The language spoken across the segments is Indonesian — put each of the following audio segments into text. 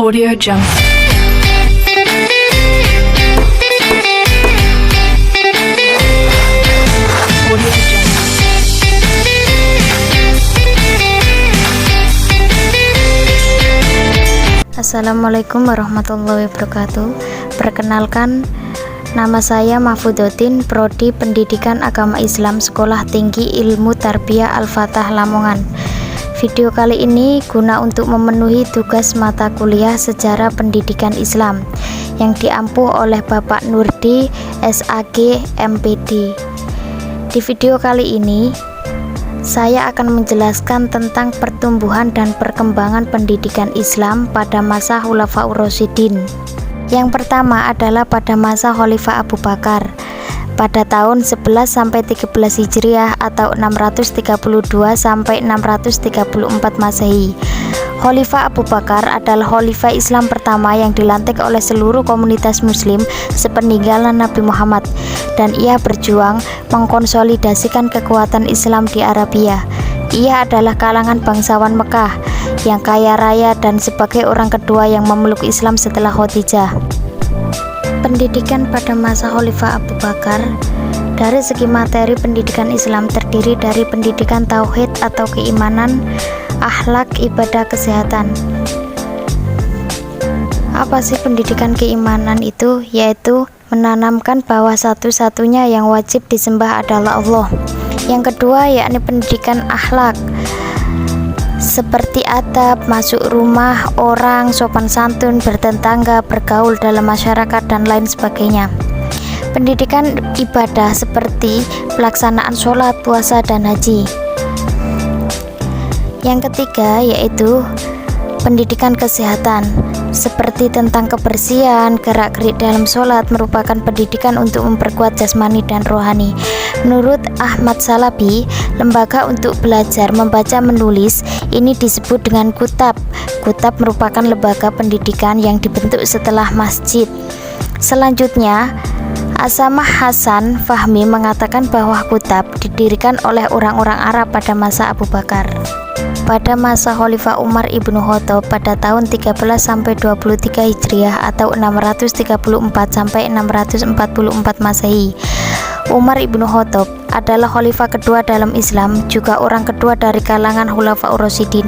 Audio Jungle. Audio Jungle. Assalamualaikum warahmatullahi wabarakatuh. Perkenalkan, nama saya Mahfudotin, Prodi Pendidikan Agama Islam, Sekolah Tinggi Ilmu Tarbiyah Al-Fatah, Lamongan. Video kali ini guna untuk memenuhi tugas mata kuliah Sejarah Pendidikan Islam yang diampu oleh Bapak Nurdi, SAG, MPD. Di video kali ini saya akan menjelaskan tentang pertumbuhan dan perkembangan pendidikan Islam pada masa Khulafaur Rasyidin. Yang pertama adalah pada masa Khalifah Abu Bakar pada tahun 11 sampai 13 Hijriah atau 632 sampai 634 Masehi. Khalifah Abu Bakar adalah khalifah Islam pertama yang dilantik oleh seluruh komunitas muslim sepeninggalan Nabi Muhammad, dan ia berjuang mengkonsolidasikan kekuatan Islam di Arabia. Ia adalah kalangan bangsawan Mekah yang kaya raya dan sebagai orang kedua yang memeluk Islam setelah Khadijah. Pendidikan pada masa Khalifah Abu Bakar dari segi materi pendidikan Islam terdiri dari pendidikan tauhid atau keimanan, akhlak, ibadah, kesehatan. Apa sih pendidikan keimanan itu? Yaitu menanamkan bahwa satu-satunya yang wajib disembah adalah Allah. Yang kedua yakni pendidikan akhlak, seperti adab, masuk rumah orang, sopan santun, bertetangga, bergaul dalam masyarakat, dan lain sebagainya. Pendidikan ibadah seperti pelaksanaan sholat, puasa, dan haji. Yang ketiga yaitu pendidikan kesehatan, seperti tentang kebersihan, gerak-gerik dalam sholat merupakan pendidikan untuk memperkuat jasmani dan rohani. Menurut Ahmad Salabi, lembaga untuk belajar membaca menulis ini disebut dengan kutab. Kutab merupakan lembaga pendidikan yang dibentuk setelah masjid. Selanjutnya, Asamah Hasan Fahmi mengatakan bahwa kutab didirikan oleh orang-orang Arab pada masa Abu Bakar. Pada masa Khalifah Umar ibnu Khattab pada tahun 13 sampai 23 Hijriah atau 634 sampai 644 Masehi. Umar ibnu Khattab adalah khalifah kedua dalam Islam, juga orang kedua dari kalangan Khulafaur Rasyidin.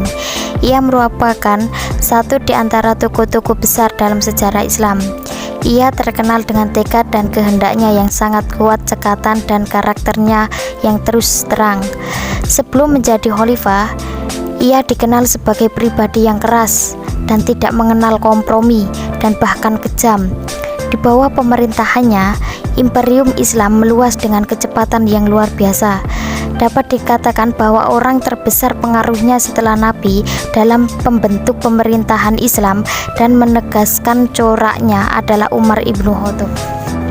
Ia merupakan satu di antara tokoh-tokoh besar dalam sejarah Islam. Ia terkenal dengan tekad dan kehendaknya yang sangat kuat, cekatan dan karakternya yang terus terang. Sebelum menjadi khalifah, ia dikenal sebagai pribadi yang keras dan tidak mengenal kompromi dan bahkan kejam. Di bawah pemerintahannya, Imperium Islam meluas dengan kecepatan yang luar biasa. Dapat dikatakan bahwa orang terbesar pengaruhnya setelah Nabi dalam pembentuk pemerintahan Islam dan menegaskan coraknya adalah Umar ibnu Khattab.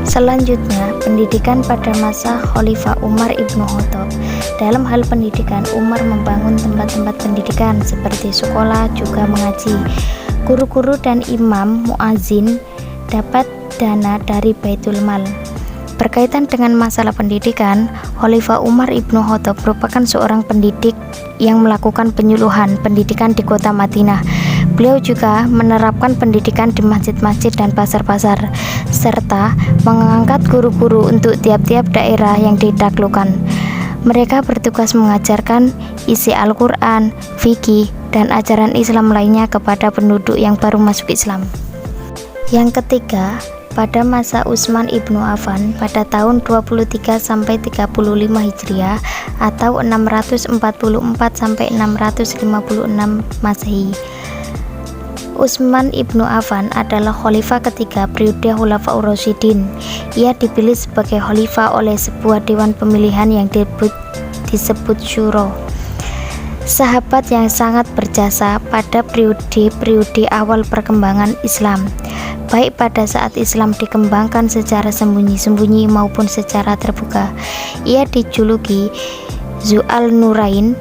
Selanjutnya, pendidikan pada masa Khalifah Umar ibnu Khattab. Dalam hal pendidikan, Umar membangun tempat-tempat pendidikan seperti sekolah, juga mengaji. Guru-guru dan imam muazin dapat dana dari Baitul Mal. Berkaitan dengan masalah pendidikan, Khalifah Umar ibnu Khattab merupakan seorang pendidik yang melakukan penyuluhan pendidikan di kota Madinah. Beliau juga menerapkan pendidikan di masjid-masjid dan pasar-pasar, serta mengangkat guru-guru untuk tiap-tiap daerah yang ditaklukkan. Mereka bertugas mengajarkan isi Al-Quran, fikih, dan ajaran Islam lainnya kepada penduduk yang baru masuk Islam. Yang ketiga, pada masa Utsman ibnu Affan pada tahun 23 sampai 35 Hijriah atau 644 sampai 656 Masehi. Utsman ibnu Affan adalah khalifah ketiga periode Khulafaur Rasyidin. Ia dipilih sebagai khalifah oleh sebuah dewan pemilihan yang disebut syuro. Sahabat yang sangat berjasa pada periode awal perkembangan Islam, baik pada saat Islam dikembangkan secara sembunyi-sembunyi maupun secara terbuka. Ia dijuluki Zu'al Nurain,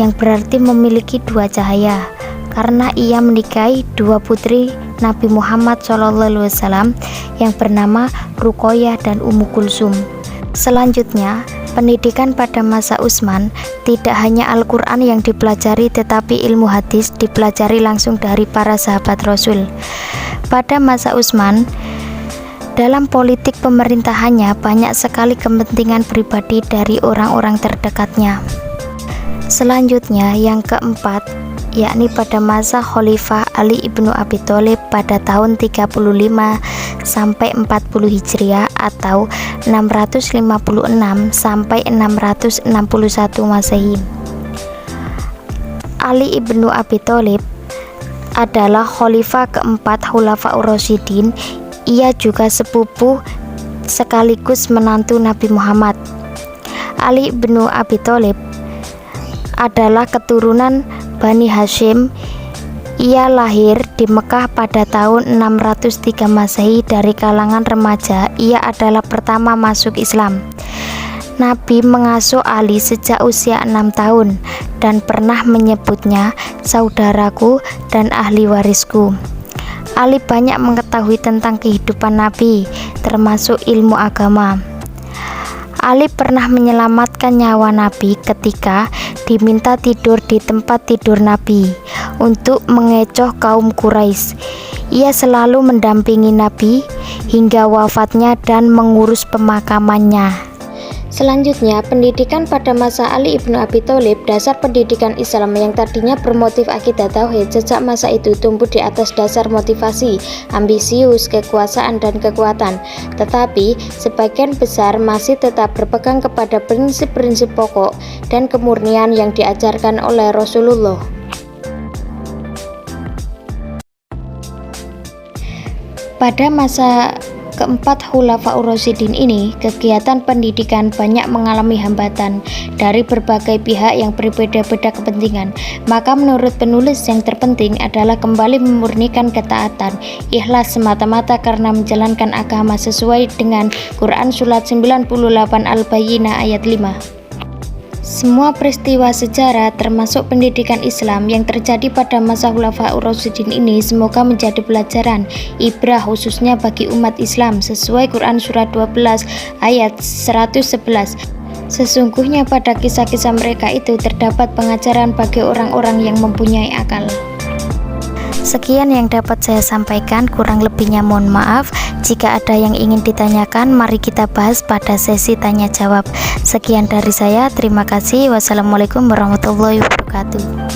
yang berarti memiliki dua cahaya, karena ia menikahi dua putri Nabi Muhammad SAW yang bernama Ruqayyah dan Ummu Kulsum. Selanjutnya, Pendidikan pada masa Utsman tidak hanya Al-Quran yang dipelajari, tetapi ilmu hadis dipelajari langsung dari para sahabat Rasul. Pada masa Utsman, dalam politik pemerintahannya banyak sekali kepentingan pribadi dari orang-orang terdekatnya. Selanjutnya yang keempat, yakni pada masa Khalifah Ali ibnu Abi Thalib pada tahun 35 sampai 40 Hijriah atau 656 sampai 661 Masehi. Ali ibnu Abi Thalib adalah khalifah keempat Khulafaur Rasyidin. Ia juga sepupu sekaligus menantu Nabi Muhammad. Ali ibnu Abi Thalib adalah keturunan Bani Hashim. Ia lahir di Mekah pada tahun 603 Masehi. Dari kalangan remaja, ia adalah pertama masuk Islam. Nabi mengasuh Ali sejak usia 6 tahun dan pernah menyebutnya saudaraku dan ahli warisku. Ali banyak mengetahui tentang kehidupan Nabi, termasuk ilmu agama. Ali pernah menyelamatkan nyawa Nabi ketika diminta tidur di tempat tidur Nabi untuk mengecoh kaum Quraisy. Ia selalu mendampingi Nabi hingga wafatnya dan mengurus pemakamannya. Selanjutnya, pendidikan pada masa Ali ibnu Abi Thalib. Dasar pendidikan Islam yang tadinya bermotif akidah tauhid sejak masa itu tumbuh di atas dasar motivasi, ambisius, kekuasaan, dan kekuatan. Tetapi, sebagian besar masih tetap berpegang kepada prinsip-prinsip pokok dan kemurnian yang diajarkan oleh Rasulullah. Pada masa keempat Khulafaur Rasyidin ini, kegiatan pendidikan banyak mengalami hambatan dari berbagai pihak yang berbeda-beda kepentingan. Maka menurut penulis yang terpenting adalah kembali memurnikan ketaatan, ikhlas semata-mata karena menjalankan agama sesuai dengan Quran Surat 98 Al-Bayyinah ayat 5. Semua peristiwa sejarah termasuk pendidikan Islam yang terjadi pada masa Khulafaur Rasyidin ini semoga menjadi pelajaran ibrah khususnya bagi umat Islam sesuai Quran Surat 12 ayat 111. Sesungguhnya pada kisah-kisah mereka itu terdapat pengajaran bagi orang-orang yang mempunyai akal. Sekian yang dapat saya sampaikan, kurang lebihnya mohon maaf. Jika ada yang ingin ditanyakan, mari kita bahas pada sesi tanya jawab. Sekian dari saya, terima kasih. Wassalamualaikum warahmatullahi wabarakatuh.